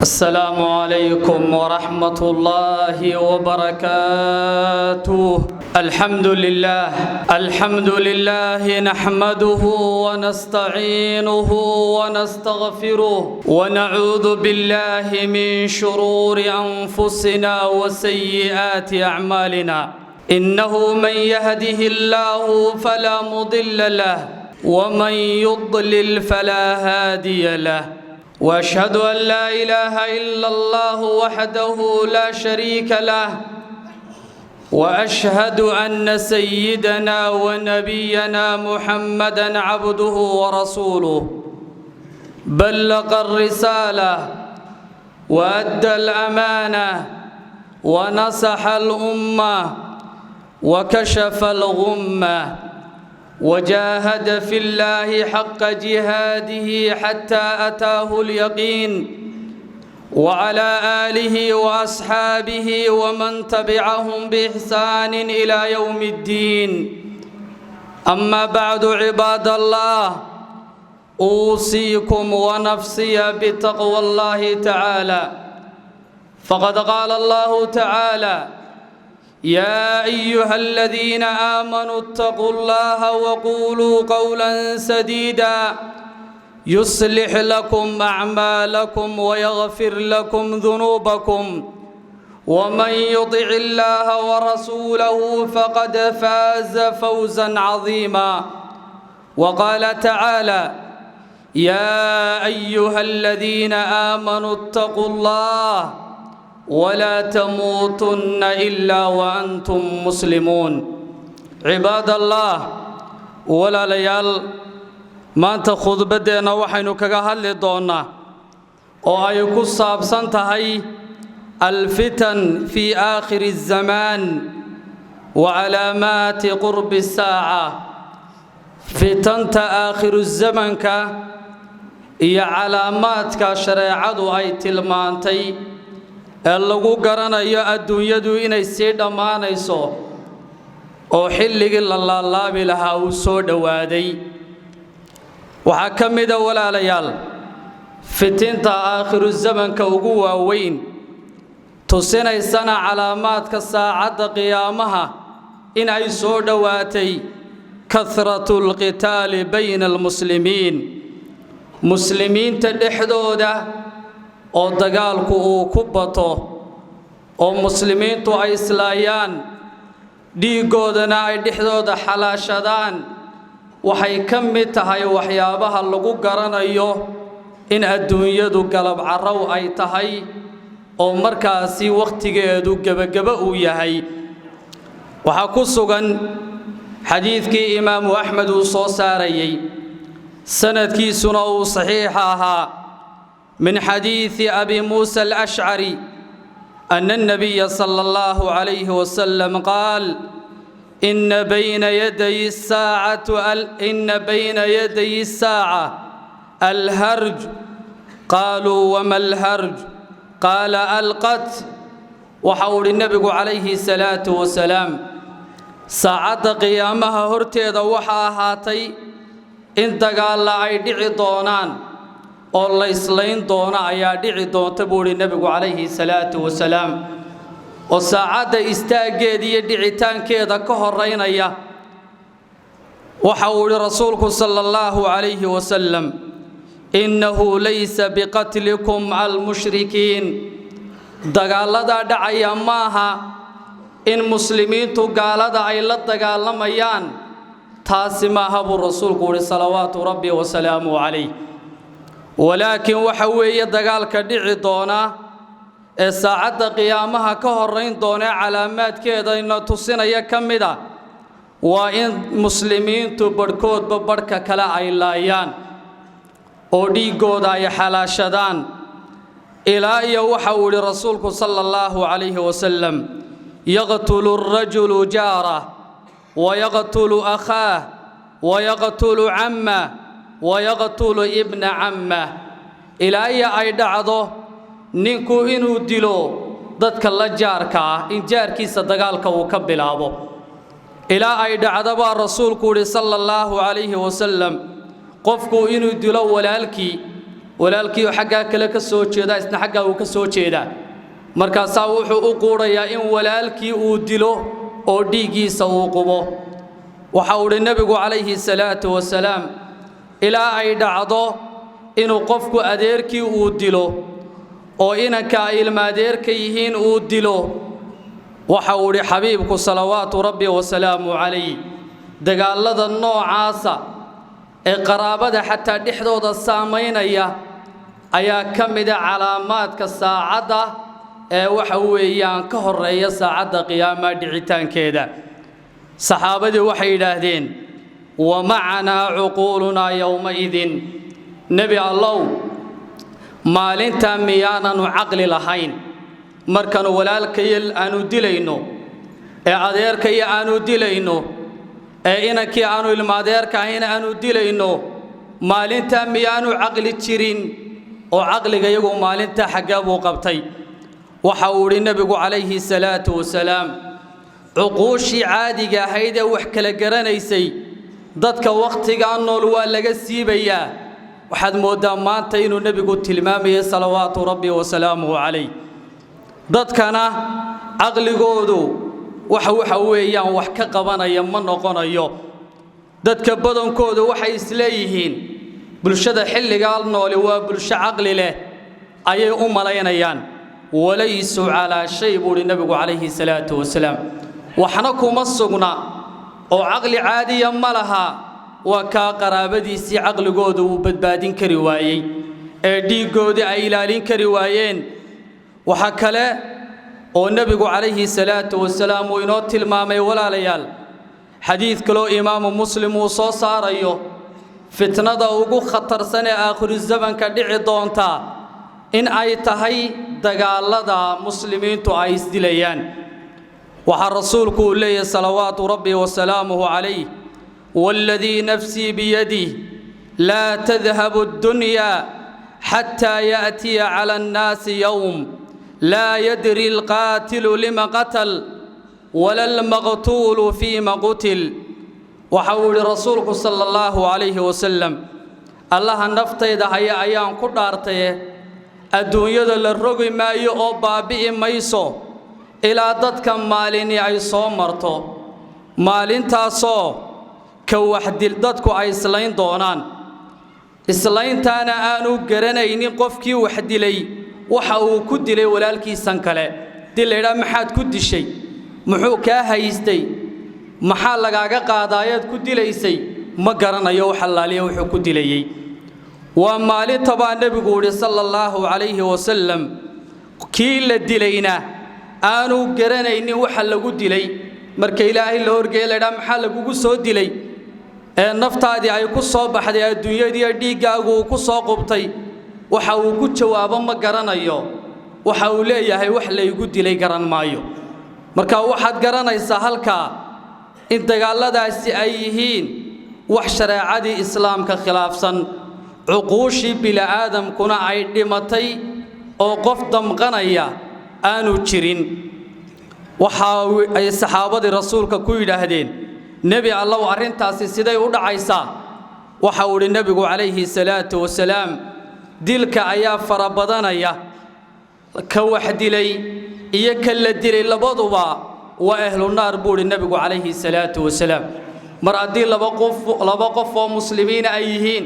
السلام عليكم ورحمة الله وبركاته. الحمد لله نحمده ونستعينه ونستغفره ونعوذ بالله من شرور أنفسنا وسيئات أعمالنا. إنه من يهده الله فلا مضل له ومن يضلل فلا هادي له. وأشهد أن لا إله إلا الله وحده لا شريك له. وأشهد أن سيدنا ونبينا محمدًا عبده ورسوله. بلغ الرسالة وأدى الأمانة ونصح الأمة وكشف الغمة وجاهد في الله حق جهاده حتى أتاه اليقين. وعلى آله وأصحابه ومن تبعهم بإحسان إلى يوم الدين. أما بعد عباد الله، أوصيكم ونفسي بتقوى الله تعالى. فقد قال الله تعالى: يا أيها الذين آمنوا اتقوا الله وقولوا قولا سديدا يصلح لكم أعمالكم ويغفر لكم ذنوبكم ومن يطع الله ورسوله فقد فاز فوزا عظيما. وقال تعالى: يا أيها الذين آمنوا اتقوا الله ولا تموتن إلا وأنتم مسلمون. عباد الله، ولا ليال ما أنت خطبتنا وحين كجهل دونا وأيكو صابسنت هاي الفتن في آخر الزمان وعلامات قرب الساعة. فتنت آخر الزمن هي علامات كشريعة أي تلمانتي lagu garanayo adduunyadu inay sii dhammaanayso oo xilligii la laalaabi lahaa uu soo dhawaaday. waxaa ka mid ah walaalayaal fitinta aakhiru zamanka ugu waaweyn tusinaysana calaamaadka saacadda qiyaamaha in ay soo dhawaatay kathratul qitaali bayna almuslimiin. muslimiinta dhexdooda oo dagaalku uu ku bato oo muslimiintu ay islaayaan dhiigoodana ay dhexdooda xalaashadaan waxay ka mid tahay waxyaabaha lagu garanayo in adduunyadu galab carrow ay tahay oo markaasi waqtigeedu gabagaba uu yahay. waxaa ku sugan xadiidkii imaamu axmed uu soo saarayay sanadkiisuna uu saxiix ahaa من حديث أبي موسى الأشعري أن النبي صلى الله عليه وسلم قال: إن بين يدي الساعة الهرج. قالوا: وما الهرج؟ قال: القتل. وحول النبي عليه الصلاة والسلام ساعة قيامها هرتيد وحاهاتي إن تقال أي دعي دونان oo la islayn doona ayaa dhici doonta buuri nabigu calayhi salaatu wasalaam oo saacada istaageed iyo dhicitaankeeda ka horeynaya. waxa uu rasuulku sallallahu alayhi wasallam: innahu laysa biqatlikum almushrikiin. dagaalada dhacaya maaha in muslimiintu gaalada ay la dagaalamayaan. taasi maaha buu rasuulku yiri salawaatu rabbi wa salaamu alayhi. ولكن وحوي دجالك دعي دونا الساعة قيامها كهرين دونا علامات كذا إنه تصينا يكمدا وإن مسلمين تبركود ببركة كلا عيلايان أودي جودا يحلاشدان إلى يوحول رسولك صلى الله عليه وسلم: يقتل الرجل جاره ويقتل أخاه ويقتل عمه ويقتل ابن عمه. إلى أي دعوة نينكو إنو دلو ضدك الله جاركا إن جاركي صدقالك وكبلابو. إلى أي دعوة الرسول صلى الله عليه وسلم قفكو إنو دلو ولالكي walaalkii xagga kale ka soo jeeda isna xagga uu ka soo jeeda markaas wuxuu u quurayaa in walaalkii uu dilo oo dhiigiisa uu qubo waxa uu nabigu calayhi salaatu wasalaam ilaa ay dhacdo inuu qofku adeerkii uu dilo oo inanka ilma adeerka yihiin uu dilo waxa uu xabiibku salawaatu rabbi wa salaamu calayhi dagaalada noocaasa ee qaraabada xataa dhixdooda saameynaya ayaa kamid ah calaamaadka saacada ee waxa weeyaan ka horeeya saacada qiyaamaha dhicitaankeeda saxaabadu waxay yiraahdeen wa ma'ana uquluna yawma idin nabi allah maalinta miyaananu aqli lahayn markan walaalkayl aanu dilayno ee adeerkay aanu dilayno ee inankii aanu ilma adeerka ahayn aanu dilayno maalinta miyaanu aqli jirin oo aqliga iyagu maalinta xagga buu qabtay waxa uu nabigu calayhi salaatu wasalaam uquushi caadiga ahayd ee wax kala garanaysay dadka waqtiga nool waa laga siibayaa waxaad moodaa maanta inuu nabigu tilmaamayo salawaatu rabbi wa salaamuhu calayhi dadkana aqligoodu waxa weeyaan wax ka qabanaya ma noqonayo dadka badankoodu waxay isleeyihiin bulshada xilliga nool waa bulsho aqli leh ayay u maleynayaan walaysu ala shay buu nabigu calayhi salaatu wasalaam waxna kuma sugna oo aqli caadiya ma laha waa ka qaraabadiisii aqligoodu uu badbaadin kari waayay ee dhiigoodii ay ilaalin kari waayeen waxa kale oo nabigu calayhi salaatu wasalaam uu inoo tilmaamay walaalayaal xadiis kale oo imaam muslim uu soo saarayo fitnada ugu khatarsan ee aakhir zamanka dhici doonta in ay tahay dagaalada muslimiintu ay isdilayaan waxa rasuulku leeyahay salawaatu rabbi wa salaamuhu calayhi والذي نفسي بيده لا تذهب الدنيا حتى يأتي على الناس يوم لا يدري القاتل لما قتل ولا المقتول فيما قتل وحول رسولك صلى الله عليه وسلم الله نفتيده هيا أيام كدارته الدنيا للرغم ما يؤبى به ميسو إلى ضدك مالين أي صومرته مالين تاسو كوحدل dadku ay islayn doonaan islayntaana aanu garanaynin qofkii wax dilay waxa uu ku dilay walaalkiisan kale dilayda maxaad ku dishay muxuu ka haystay maxaa lagaaga qaadaayad ku dilaysay ma garanayo waxa laaliyo wuxuu ku dilayay waa maalinta baa nabigu sallallahu alayhi wasallam kii la dilayna aanu garanaynin waxa lagu dilay marka ilaahay la horgeeyay maxaa lagu soo dilay ee naftaadii ay ku soo baxday adduunyadii dhiigaagu ku soo qubtay waxa uu ku jawaabo ma garanayo waxa uu leeyahay wax la igu dilay garan maayo marka waxaad garanaysaa halka in dagaaladaasi ay yihiin wax shariicadii islaamka khilaafsan uquushi bil aadamkuna ay dhimatay oo qof damqanaya aanu jirin waxa ay saxaabadii rasuulka ku yiraahdeen nabi allah arintaasi siday u dhacaysaa waxa uu nabigu calayhi salaatu wasalaam dilka ayaa farabadanaya ka wax dilay iyo ka la dilay labaduba waa ahlu naar buu nabigu calayhi salaatu wasalaam mar adii laba qof oo muslimiin ay yihiin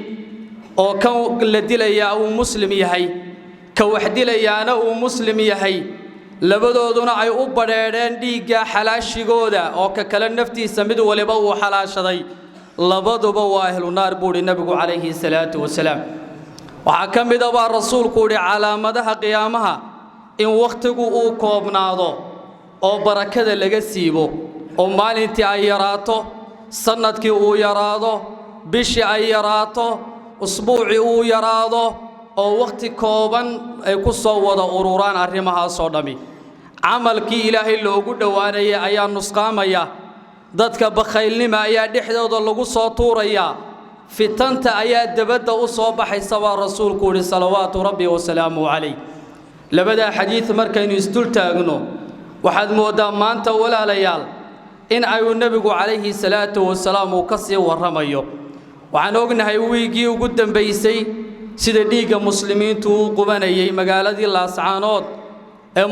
oo kan la dilaya uu muslim yahay ka wax dilayana uu muslim yahay labadooduna ay u badheedheen dhiiga xalaashigooda oo ka kala naftiisa mid waliba uu xalaashaday labaduba waa ahlu naar buu nabigu calayhi salaatu wasalaam waxa kamid ah rasuulku calaamadaha qiyaamaha in waqtigu uu koobnaado oo barakada laga siibo oo maalintii ay yaraato sanadkii uu yaraado bishii ay yaraato usbuuci uu yaraado oo waqti kooban ay ku soo wada ururaan arrimahaas oo dhami camalkii ilaahay loogu dhawaanayay ayaa nusqaamaya dadka bakhaylnima ayaa dhexdooda lagu soo tuuraya fitanta ayaa dabada u soo baxaysa waa rasuulku salawaatu rabbi wa salaamu calayhi labada xadiis markaynu isdul taagno waxaad moodaa maanta walaalayaal in ay nabigu calayhi salaatu wasalaam uu ka sii waramayo waxaan ognahay wiigii ugu dambeysay sida dhiigga muslimiintu u qubanayay magaaladii laascaanood ee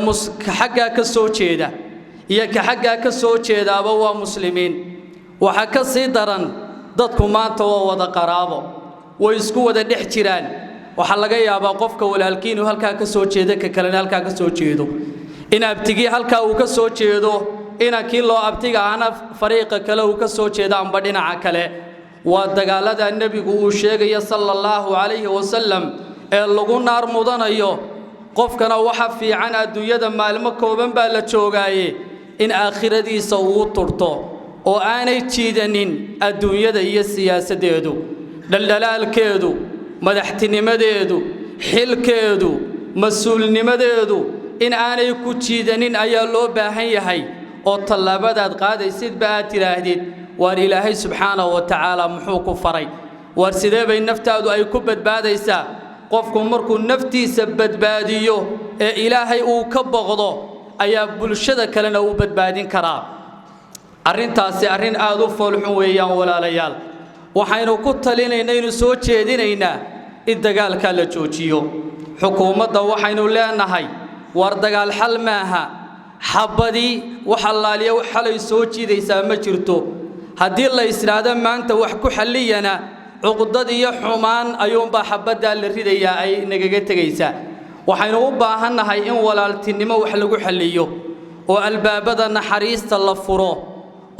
xaggaa ka soo jeeda iyo ka xaggaa ka soo jeedaaba waa muslimiin waxa ka sii daran dadku maanta waa wada qaraabo way isku wada dhex jiraan waxa laga yaabaa qofka walaalkiinu halkaa ka soo jeeda ka kalena halkaa ka soo jeedo in abtigi halkaa uu ka soo jeedo inankii loo abtiga ahna fariiqa kale uu ka soo jeeda amba dhinaca kale waa dagaalada nebigu uu sheegaya sallallahu alayhi wasallam ee lagu naar mudanayo qofkana waxa fiican adduunyada maalmo kooban baa la joogaaye in aakhiradiisa uu turto oo aanay jiidanin adduunyada iyo siyaasadeedu dhaldhalaalkeedu madaxtinimadeedu xilkeedu mas'uulnimadeedu in aanay ku jiidanin ayaa loo baahan yahay oo tallaabadaad qaadaysid ba aad tiraahdid waar ilaahay subxaanahu wa tacaala muxuu ku faray waar sidee bay naftaadu ay ku badbaadaysaa qofku markuu naftiisa badbaadiyo ee ilaahay uu ka boqdo ayaa bulshada kalena u badbaadin karaa arrintaasi arrin aad u foolxun weeyaan walaalayaal waxaynu ku talinaynaa inuu soo jeedinaynaa in dagaalka la joojiyo xukuumadda waxaynu leenahay war dagaal xal maaha xabadii wax allaaliya xalay soo jiidaysaa ma jirto haddii la israado maanta wax ku xalliyana cuqdad iyo xumaan ayuunbaa xabaddaa la ridayaa ay nagaga tegaysaa waxaynu u baahannahay in walaaltinimo wax lagu xalliyo oo albaabada naxariista la furo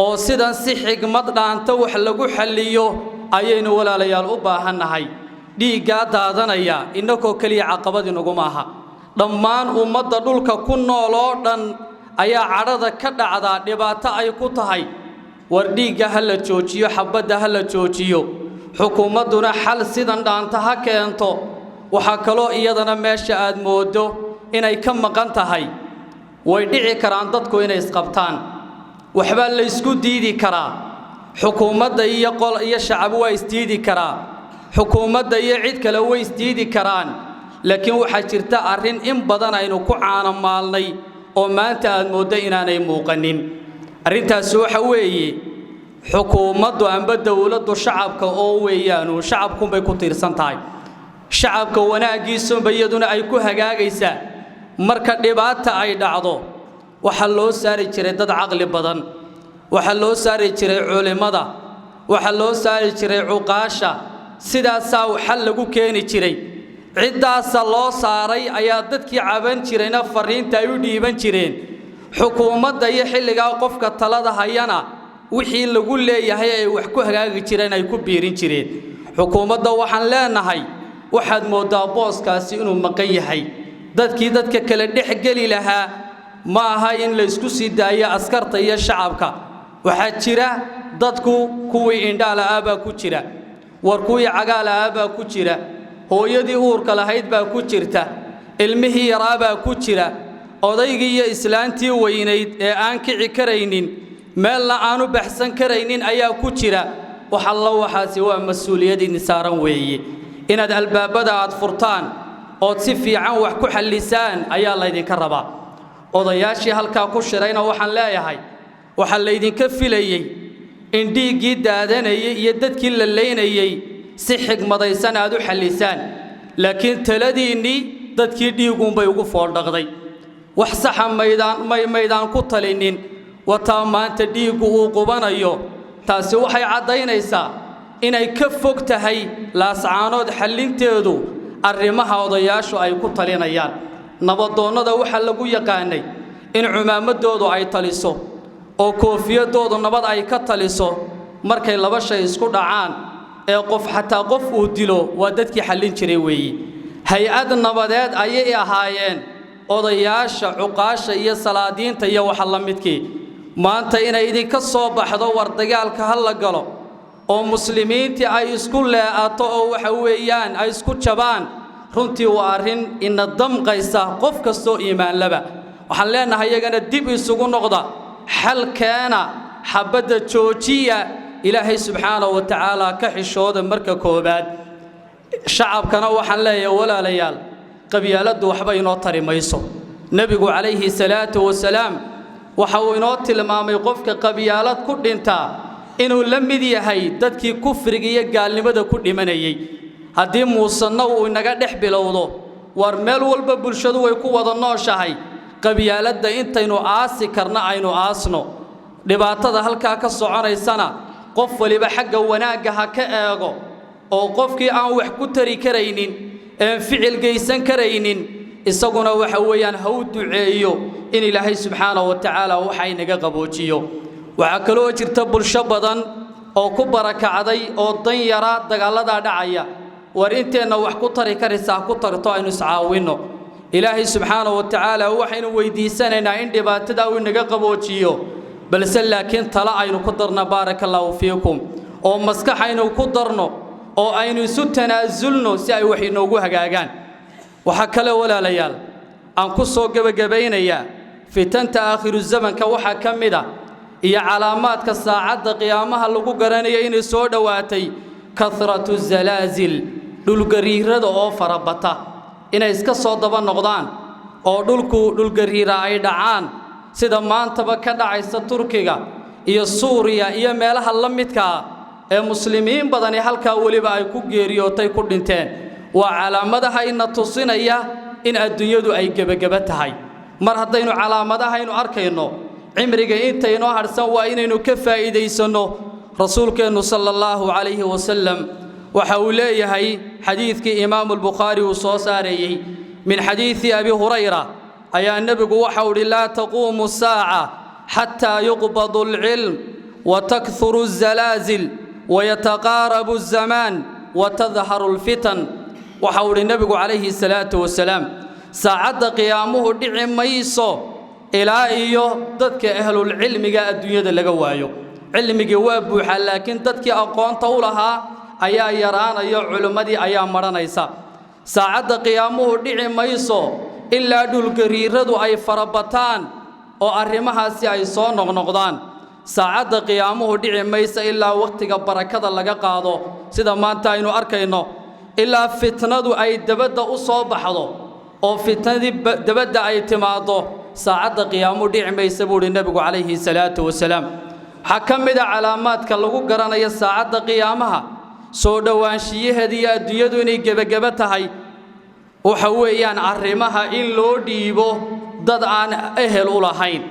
oo sidan si xigmad dhaanta wax lagu xalliyo ayaynu walaalayaal u baahannahay dhiiggaa daadanaya innagoo keliya caqabad inaguma aha dhammaan ummadda dhulka ku nool oo dhan ayaa cadhada ka dhacdaa dhibaato ay ku tahay war dhiigga ha la joojiyo xabadda ha la joojiyo xukuumadduna xal sidan dhaanta ha keento waxaa kaloo iyadana meesha aad moodo inay ka maqan tahay way dhici karaan dadku inay isqabtaan waxbaa la isku diidi karaa xukuumadda iyo shacab waa isdiidi karaa xukuumadda iyo cid kale way isdiidi karaan laakiin waxaa jirta arrin in badan aynu ku caanamaalnay oo maanta aad mooddo inaanay muuqanin arrintaasi waxa weeye xukuumaddu amba dawladdu shacabka oo weeyaanu shacabkunbay ku tiirsan tahay shacabka wanaaggiisunba iyaduna ay ku hagaagaysaa marka dhibaata ay dhacdo waxaa loo saari jiray dad caqli badan waxaa loo saari jiray culimada waxaa loo saari jiray cuqaasha sidaasaa xal lagu keeni jiray ciddaasa loo saaray ayaa dadkii caban jirayna fariinta ay u dhiiban jireen xukuumadda iyo xilligaa qofka talada hayana wixii lagu leeyahay ay wax ku hagaagi jireen ay ku biirin jireen xukuumadda waxaan leenahay waxaad moodaa booskaasi inuu maqan yahay dadkii dadka kale dhex geli lahaa ma aha in la isku sii daayo askarta iyo shacabka waxaa jira dadku kuwii indhaala'a baa ku jira war kuwii cagaala'a baa ku jira hooyadii uurka lahayd baa ku jirta ilmihii yaraa baa ku jira odaygii iyo islaantii weynayd ee aan kici karaynin meelna aanu baxsan karaynin ayaa ku jira wax alla waxaasi waa mas'uuliyad idin saaran weeye inaad albaabada aad furtaan ood si fiican wax ku xallisaan ayaa laydinka rabaa odayaashii halkaa ku shirayna waxaan leeyahay waxaa laydinka filayey in dhiiggii daadanayay iyo dadkii la leynayay si xigmadaysan aad u xallisaan laakiin taladiinnii dadkii dhiiguunbay ugu fooldhaqday wax saxa maydaan ku talinin wataa maanta dhiiggu uu qubanayo taasi waxay caddaynaysaa inay ka fog tahay laascaanood xallinteedu arrimaha odayaashu ay ku talinayaan nabadoonnada waxaa lagu yaqaanay in cumaamadoodu ay taliso oo koofiyadoodu nabad ay ka taliso markay laba shay isku dhacaan ee qof xataa qof uu dilo waa dadkii xallin jiray weeye hay-ad nabadeed ayay ahaayeen odayaasha cuqaasha iyo salaadiinta iyo waxa la midkii maanta inay idinka soo baxdo war dagaalka ha la galo oo muslimiintii ay isku lee'ato oo waxa weeyaan ay isku jabaan runtii waa arrin ina damqaysa qof kastoo iimaan laba waxaan leenahay iyagana dib isugu noqda xalkeena xabadda joojiya ilaahay subxaanahu wa tacaala ka xishooda marka koobaad shacabkana waxaan leeyahay walaalayaal qabyaaladdu waxba inoo tari mayso nebigu calayhi salaatu wasalaam waxa uu inoo tilmaamay qofka qabyaalad ku dhintaa inuu la mid yahay dadkii kufriga iyo gaalnimada ku dhimanayay haddii muusanno uu inaga dhex bilowdo war meel walba bulshadu way ku wada nooshahay qabyaaladda intaynu aasi karna aynu aasno dhibaatada halkaa ka soconaysana qof waliba xagga wanaagga ha ka eego oo qofkii aan wax ku tari karaynin ee ficil geysan karaynin isaguna waxa weeyaan ha u duceeyo in ilaahay subxaanahu wa tacaala waxa inaga qaboojiyo waxa kaloo jirta bulsho badan oo ku barakacday oo dan yara dagaalada dhacaya war inteena wax ku tari karaysaa ku tarto aynu iscaawino ilaahay subxaanahu wa tacaala waxaynu weydiisanaynaa in dhibaatada uu inaga qaboojiyo balse laakiin tala aynu ku darna barakallahu fiikum oo maskaxaynu ku darno oo aynu isu tanaasulno si ay wax inoogu hagaagaan waxa kale walaalayaal aan ku soo gabagabaynayaa fitanta aakhiru zamanka waxa kamida iyo calaamaadka saacada qiyaamaha lagu garanayo inay soo dhawaatay kathratu zalaazil dhulgariirada oo farabata inay iska soo daba noqdaan oo dhulgariira ay dhacaan sida maantaba ka dhacaysa Turkiga iyo Suuriya iyo meelaha la midka ee muslimiin badan halka waliba ay ku geeriyootay ku dhinteen waa calaamadaha ina tusinaya in adduunyadu ay gabagaba tahay mar haddaynu calaamadaha aynu arkayno cimriga intaynu harsan waa inaynu ka faa'iideysano rasuulkeenu sallallahu alayhi wasallam waxa uu leeyahay xadiidkii imaam al-Bukhari uu soo saarayay min xadiisi Abi Hurayra ayaa nabigu waxa uu la taqumu saa'a hatta yuqbadu al-ilm wa takthuru az-zalazil wa yataqarabu az-zaman wa tadhharu al-fitan waxa uu nabigu alayhi salatu wassalam saacada qiyaamuhu dhici mayso ilaa iyo dadka ahlul cilmiga adduunyada laga waayo cilmiga waa buuxa laakiin dadkii aqoonta u lahaa ayaa yaraanayo culimadii ayaa maranaysa saacada qiyaamuhu dhici mayso ilaa dhulgariiradu ay farabataan oo arrimahaasi ay soo noqnoqdaan saacada qiyaamuhu dhici mayso ilaa waqtiga barakada laga qaado sida maanta aynu arkayno ilaa fitnadu ay dabada u soo baxdo oo fitnadii dabada ay timaado saacada qiyaamuhu dhici mayso buu nabigu calayhi salaatu wasalaam xakamida calaamaadka lagu garanayo saacada qiyaamaha soo dhawaanshiyaheedii adduunyadu inay gabagaba tahay waxa weeyaan arrimaha in loo dhiibo dad aan ehel u lahayn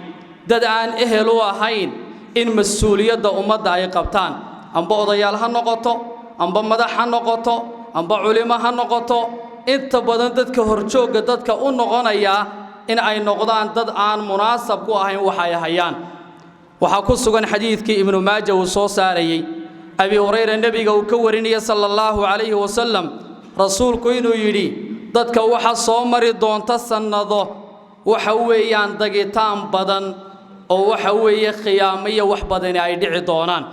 dad aan ehel u ahayn in mas'uuliyadda ummadda ay qabtaan amba odayaal ha noqoto amba madax ha noqoto amba culimo ha noqoto inta badan dadka horjooga dadka u noqonaya in ay noqdaan dad aan munaasab ku ahayn waxa ay hayaan waxa ku sugan xadiidkii ibnu maaja uu soo saarayay abi hurayra nabiga uu ka warinaya sallallahu alayhi wasallam rasuulku inuu yiri dadka waxa soo mari doonta sanado waxa weeyaan dagitaan badan oo waxa weeye qiyaamiyo wax badan ay dhici doonaan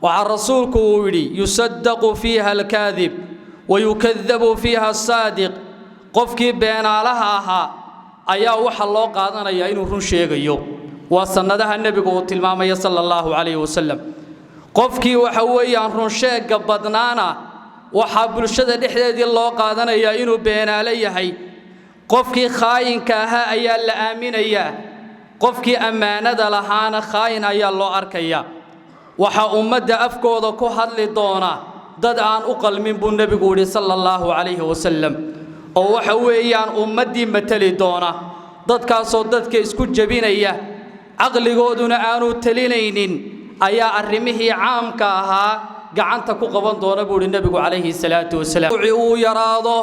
waxa rasuulku uu yiri yusaddaqu fiha al-kadhib wa yukadhabu fiha as-sadiq qofkii beenaalaha ahaa ayaa waxa loo qaadanaya inuu run sheegayo waa sanadaha nabigu uu tilmaamay sallallahu alayhi wasallam qofkii waxa weeyaan run sheega badnaana waxa bulshada dhexdeedii loo qaadanaya inuu beenaale yahay qofkii khaayinka ahaa ayaa la aaminaya qofkii amaanada lahaana khaayin ayaa loo arkaya waxa ummadda afkooda ku hadli doona dad aan u qalmin buu nabigu yiri sallallahu alayhi wasallam oo waxa weeyaan ummadii matali doona dadkaasoo dadka isku jabinaya aqligooduna aanu talinaynin ayaa arrimihii caamka ahaa gacanta ku qaban doona buu nabigu alayhi salaatu wasalaam uu yaraado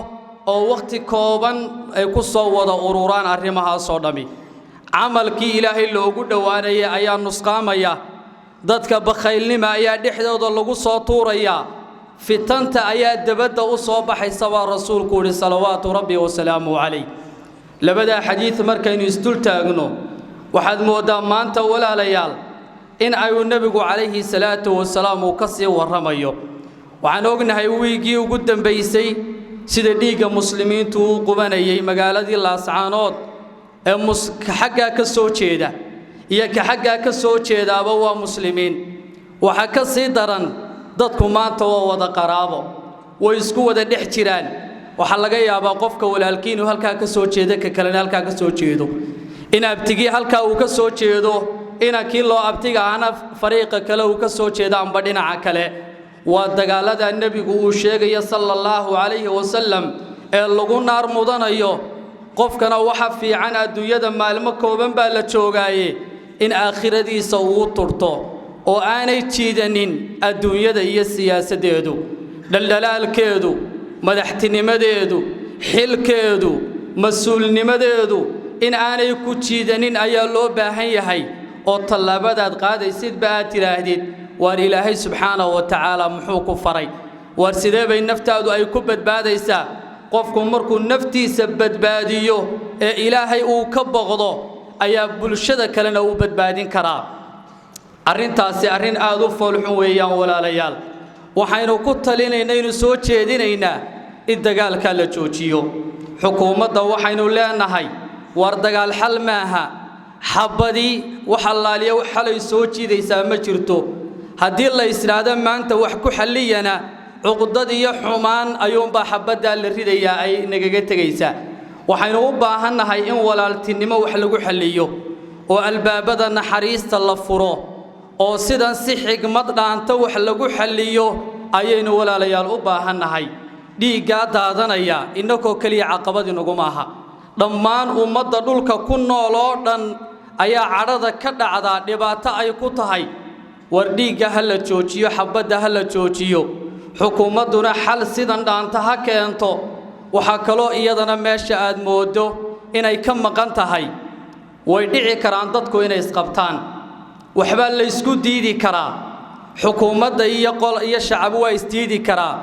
oo waqti kooban ay ku soo wada ururaan arrimaha soo dhami amalkii ilaahay loogu dhawaanayay ayaa nusqaamaya dadka bakhaylnima ayaa dhexdooda lagu soo tuuraya fitanta ayaa dabada u soo baxaysa waa rasuulku yiri salawaatu rabbi wa salaamu alayhi labada xadiis markaynu isdul taagno waxaad moodaa maanta walaalayaal in ayuu nabigu calayhi salaatu wasalaam uu ka sii waramayo waxaan ognahay wiigii ugu dambeysay sida dhiiga muslimiintu uu qubanayay magaaladii Laascaanood ee xagga ka soo jeeda iyo ka xagga ka soo jeedaaba waa muslimiin waxa ka sii daran dadku maanta waa wada qaraabo way isku wada dhex jiraan waxa laga yaabaa qofka walaalkiin uu halka ka soo jeeda ka kalena halka ka soo jeedo in abtigi halka uu ka soo jeedo ina kii loo abtiga ana fariiqa kale uu ka soo jeeda amba dhinaca kale ودقالة النبي وشيغي صلى الله عليه وسلم اللغو نار مدنيو قفكنا وحفي عن الدنيا ما المكوبن بالتشوغاي إن آخر دي سوو ترتو وآني تشيدنين الدنيا دي السياسة ديدو دلدلال كيدو مدحتني مديدو حل كيدو مسؤولني مديدو إن آني كتشيدنين أيالو باهي هاي وطلابات قادة سيد بآتي راهدين وار إلهي سبحانه وتعالى محوك فري وار سيدي بين نفتادو أي كبت باديسا قفكم مركو نفتي سبت باديو إلهي أو كبغضو أي بلشدة كلنا أو بدبادين كرا أرين تاسي أرين آدو فولحون ويان ولا ليال وحينو كتلين إنينو سوچي دينينا إدقال كالا جوجيو حكومة وحينو لانهاي واردقال حل ماها حبدي وحلالي وحلي سوچي ديسا مجرتو هدي الله إسرادا ما أنت وحكو حلينا عقددي حمان أيوم بحبدا الرديا أي نجاجت جيسا وحينو باهنهاي إن ولا التنمو وحلقو حليو والبابدا نحريس تلفرو oo sidan si xigmad dhaanta wax lagu xalliyo ayaynu walaalayaal u baahannahay dhiiga daadanaya inagoo kaliya caqabad inagu maaha dhammaan ummadda dhulka ku nool oo dhan ayaa cadhada ka dhacda dhibaato ay ku tahay war dhiiga hala joojiyo xabadda hala joojiyo xukuumaduna xal sidan dhaanta ha keento waxa kaloo iyadana meesha aad moodo inay ka maqan tahay way dhici karaan dadku inay isqabtaan waxba la isku diidi karaa xukuumadda iyo qol iyo shacab way isdiidi karaa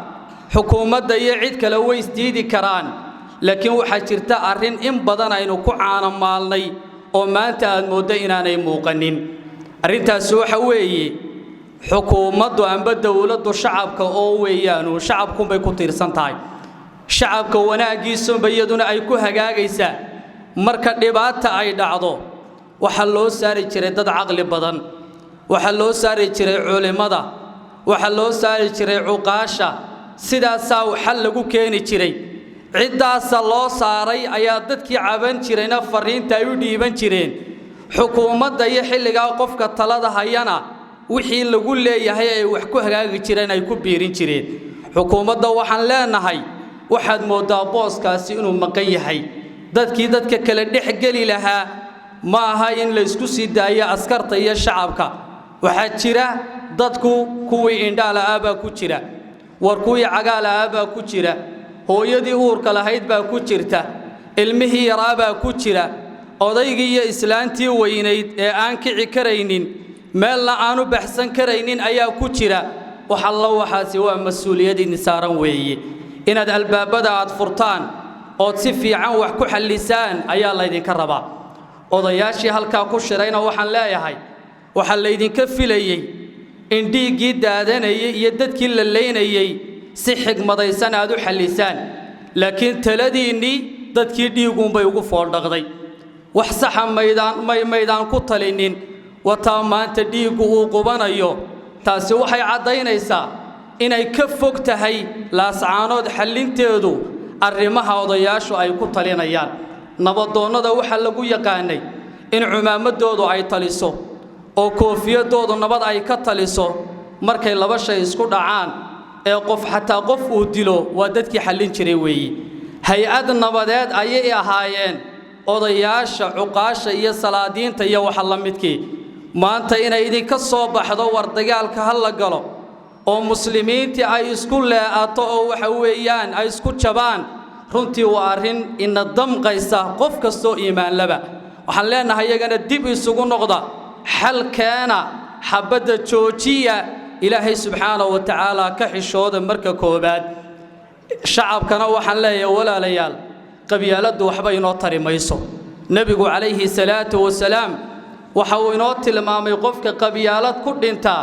xukuumadda iyo cid kale way isdiidi karaan laakiin waxa jirta arrin in badan aynu ku caanamaalnay oo maanta aad moodo inaanay muuqanin arrintaas waxa weeye xukuumaddu amba dawladdu shacabka oo weeyaanu shacabku bay ku tiirsan tahay shacabka wanaagiisu bayaduna ay ku hagaagaysaa marka dhibaato ay dhacdo waxa loo saari jiray dad aqli badan waxa loo saari jiray culimada waxa loo saari jiray cuqaasha sidaas xal lagu keeni jiray ciidaas loo saaray ayaa dadkii caban jirayna fariinta ay u dhiiban jireen xukuumadda iyo xilliga qofka talada hayana wixii lagu leeyahay ay wax ku hagaagi jireen ay ku biirin jireen xukuumadda waxaan leenahay waxaad moodaa booskaasi inuu maqan yahay dadka kale dhexgali lahaa ما هاي إن لسكو سيدايا أسكرت يا شعبك وحجرة ضدكو كوي إندال أبا كوتشرة وركوي عقال أبا كوتشرة هو يدي أورك لهيد با كوتشرته المهي رابا كوتشرة أضيقي إسلانتي وينيد أنك عكرينين ما لا أنو بحسن كرينين أيا كوتشرة وحلا وحاسوا مسؤولية نسارا ويي إن الباب بدأ فرطان أو تصفي عن وحكو اللسان أيا الله يدين كربا odayaashii halka ku shirayna waxaan leeyahay waxa la idin ka filayay in dhiigii daadanayay iyo dadkii la leynayay si xigmadaysan aad u xalisaan laakiin taladiini dadkii dhiiguun bay ugu foordhaqday wax sax maydaan ku talinin wata maanta dhiigu uu qubanayo taasi waxay cadaynaysaa inay ka fog tahay laascaanood xalinteedu arrimaha odayaashu ay ku talinayaan nabadoonnada waxa lagu yaqaanay in cumaamadoodu ay taliso oo koofiyadoodu nabad ay ka taliso markay laba shay isku dhacaan ee qof xataa qof uu dilo waa dadkii xallin jiray weeyi hay'ad nabadeed ayay ahaayeen odayaasha cuqaasha iyo salaadiinta iyo waxa la midkii maanta inay idinka soo baxdo war dagaalka hal la galo oo muslimiintii ay isku leeato oo waxa weeyaan ay isku jabaan runtii waa arrin in damqaysa qof kasto iimaan laba waxaan leenahay iyagana dib isugu noqda xalkeena xabada joojiya ilaahay subxaanahu wa ta'aala ka xishooda marka koobaad shacabkana waxaan leeyahay walaalayaal qabyaaladu waxba inoo tari mayso nabigu calayhi salaatu wasalaam waxa uu inoo tilmaamay qofka qabyaalad ku dhinta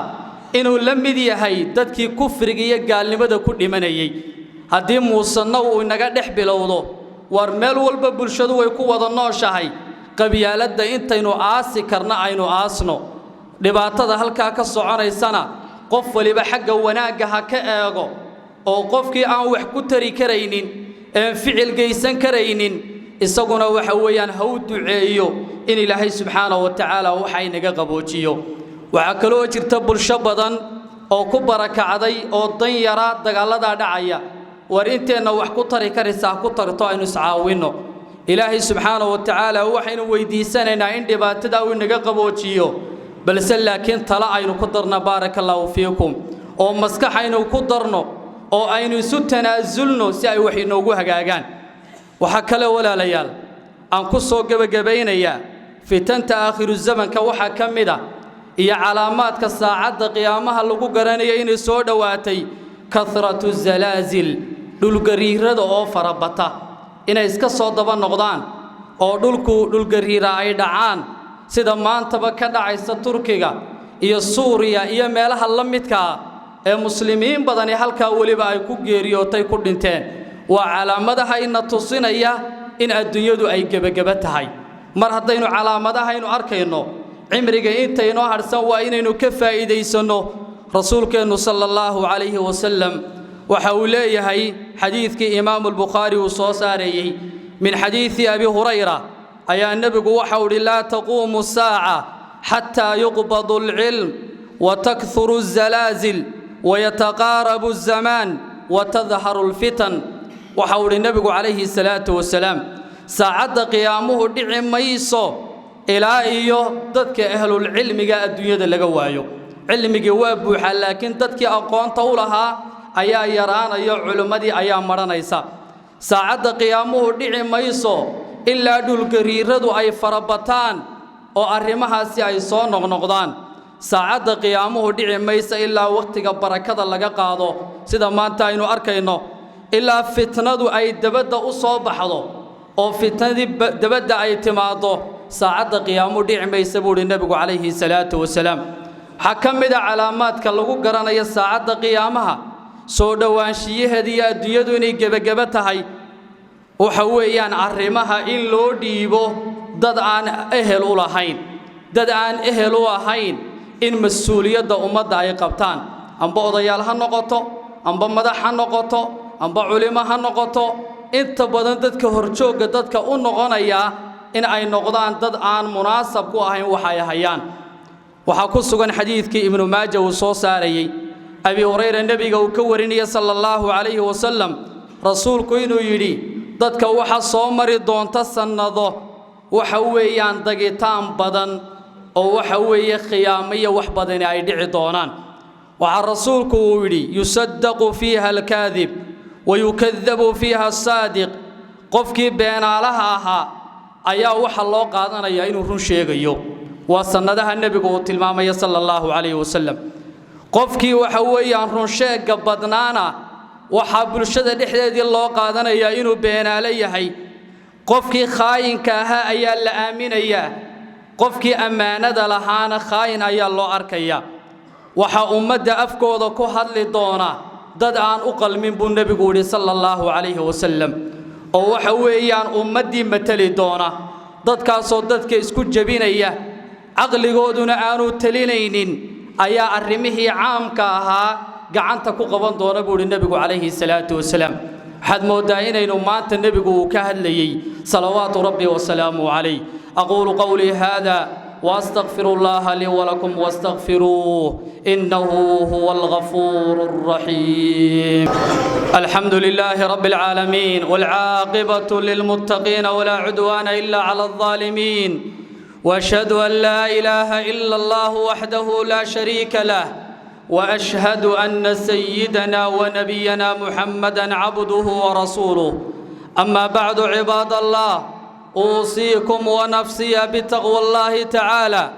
inuu la mid yahay dadkii kufriga iyo gaalnimada ku dhimanayay haddii muusanna uu inaga dhex bilowdo war meel walba bulshadu way ku wada nooshahay qabyaaladda intaynu aasi karna aynu aasno dhibaatada halkaa ka soconaysana qof waliba xagga wanaagga ha ka eego oo qofkii aan wax ku tari karaynin ee ficil geysan karaynin isaguna waxa weeyaan ha u duceeyo in ilaahay subxaanahu wa ta'aala waxa inaga qaboojiyo waxa kaloo jirta bulsho badan oo ku barakacday oo dan yara dagaalada dhacaya war inteena wax ku tari karaysaa ku tarto aynu iscaawino ilaahay subxaanahu wa ta'aala waxaynu weydiisanaynaa in dhibaatada uu naga qaboojiyo balse laakiin tala aynu ku darna barakallahu fiikum oo maskaxaynu ku darno oo aynu isu tanaasulno si ay wax inoogu hagaagaan waxa kale walaalayaal aan ku soo gabagabaynayaa fitanta aakhiru zamanka waxa kamida iyo calaamaadka saacada qiyaamaha lagu garanayo inay soo dhawaatay kathratu zalaazil dhulgariirada oo farabata inay iska soo daba noqdaan oo dhulgariira ay dhacaan sida maantaba ka dhacaysa Turkiga iyo Suuriya iyo meelaha la midka ee muslimiin badan halka waliba ay ku geeriyootay ku dhinteen waa calaamadaha in tusinaya in adduunyadu ay gabagaba tahay mar haddaynu calaamadaha aynu arkayno cimriga intaynu harsan waa inaynu ka faa'iideysano rasuulkeenu sallallahu alayhi wasallam waxa uu leeyahay xadiiskii imaam al-Bukhari uu soo saarayay min xadiisi Abi Hurayra ayaa nabigu waxa uu la taqumu saa'a hatta yuqbadu al-ilm wa takthuru az-zalazil wa yataqarabu az-zaman wa tadhharu al-fitan waxa uu nabigu alayhi salatu wasalaam saacada qiyaamuhu dhici mayso ilaa iyo dadka ahlul cilmiga adduunyada laga waayo cilmiga waa buuxa laakiin dadkii aqoonta u lahaa ayaa yaraanaya culimadii ayaa maranaysa saacada qiyaamuhu dhici mayso ilaa dhulgariiradu ay farabataan oo arrimahaasi ay soo noqnoqdaan saacada qiyaamuhu dhici mayso ilaa waqtiga barakada laga qaado sida maanta aynu arkayno ilaa fitnadu ay dabada u soo baxdo oo fitnadii dabada ay timaado saacada qiyaamuhu dhici mayso buu nabigu calayhi salaatu wasalaam xakamida calaamaadka lagu garanayo saacada qiyaamaha soo dhawaanshiyaheedii adduunyadu inay gabagaba tahay waxa weeyaan arrimaha in loo dhiibo dad aan ehel u lahayn in mas'uuliyadda ummadda ay qabtaan amba odayaal ha noqoto amba madax ha noqoto amba culimo ha noqoto inta badan dadka horjooga dadka u noqonaya in ay noqdaan dad aan munaasab ku ahayn waxa ay hayaan waxa ku sugan xadiiskii ibnu maajah uu soo saarayay abi hurayra nabiga uu ka warinaya sallallahu alayhi wasallam rasuulku inuu yiri dadka waxa soo mari doonta sanado waxa weeyaan dagitaan badan oo waxa weeye qiyaamaya wax badan ay dhici doonaan waxa rasuulku uu yiri yusaddaqu fiha al-kadhib wa yukadhabu fiha as-sadiq qofkii beenaalaha ahaa ayaa waxa loo qaadanaya inuu run sheegayo waa sanadaha nabigu uu tilmaamay sallallahu alayhi wasallam qofkii waxa weeyaan run sheega badnaana waxa bulshada dhexdeedii loo qaadanaya inuu beenaale yahay qofkii khaayinka ahaa ayaa la aaminayaa qofkii amaanada lahaana khaayin ayaa loo arkaya waxa ummadda afkooda ku hadli doona dad aan u qalmin buu nabigu yiri sallallahu alayhi wasallam oo waxa weeyaan ummadii matali doona dadkaasoo dadka isku jabinaya aqligooduna aanu talinaynin ayaa arrimihii caamka ahaa gacanta ku qaban doona buu nabigu alayhi salaatu wasalaam had moodaa inaynu maanta nabigu ka hadlayay salawaatu rabbi wa salaamu alayhi aqulu qawli hada واستغفر الله لي ولكم واستغفروه انه هو الغفور الرحيم الحمد لله رب العالمين والعاقبة للمتقين ولا عدوان إلا على الظالمين واشهد ان لا اله الا الله وحده لا شريك له واشهد ان سيدنا ونبينا محمدا عبده ورسوله اما بعد عباد الله أوصيكم ونفسي بتقوى الله تعالى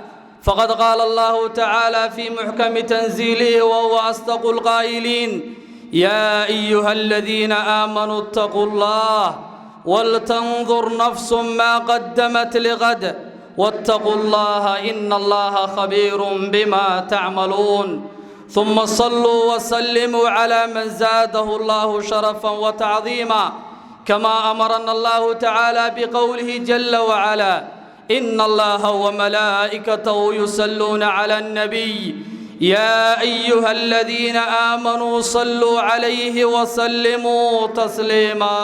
فقد قال الله تعالى في محكم تنزيله وهو أصدق القائلين يا أيها الذين آمنوا اتقوا الله ولتنظر نفس ما قدمت لغد واتقوا الله إن الله خبير بما تعملون ثم صلوا وسلموا على من زاده الله شرفا وتعظيما كما أمرنا الله تعالى بقوله جل وعلا إن الله وملائكته يصلون على النبي يا أيها الذين آمنوا صلوا عليه وسلموا تسليما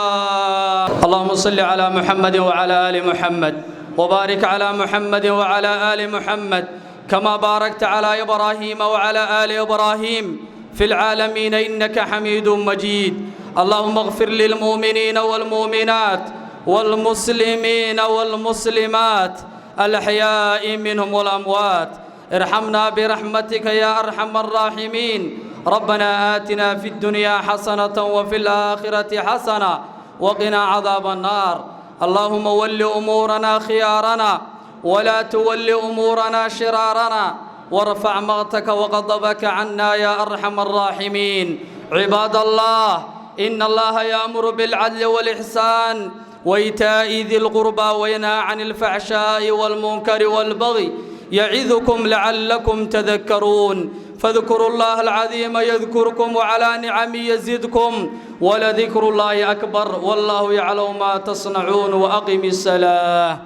اللهم صل على محمد وعلى آل محمد وبارك على محمد وعلى آل محمد كما باركت على إبراهيم وعلى آل إبراهيم في العالمين إنك حميد مجيد. اللهم اغفر للمؤمنين والمؤمنات والمسلمين والمسلمات الأحياء منهم والأموات. ارحمنا برحمتك يا أرحم الراحمين. ربنا آتنا في الدنيا حسنة وفي الآخرة حسنة وقنا عذاب النار. اللهم ول أمورنا خيارنا ولا تول أمورنا شرارنا، وارفع مغتك وغضبك عنا يا أرحم الراحمين. عباد الله، إن الله يأمر بالعدل والإحسان وإيتاء ذي القربى وينهى عن الفحشاء والمنكر والبغي يعظكم لعلكم تذكرون. فاذكروا الله العظيم يذكركم وعلى نعمه يزدكم ولذكر الله أكبر والله يعلم ما تصنعون. وأقم الصلاة.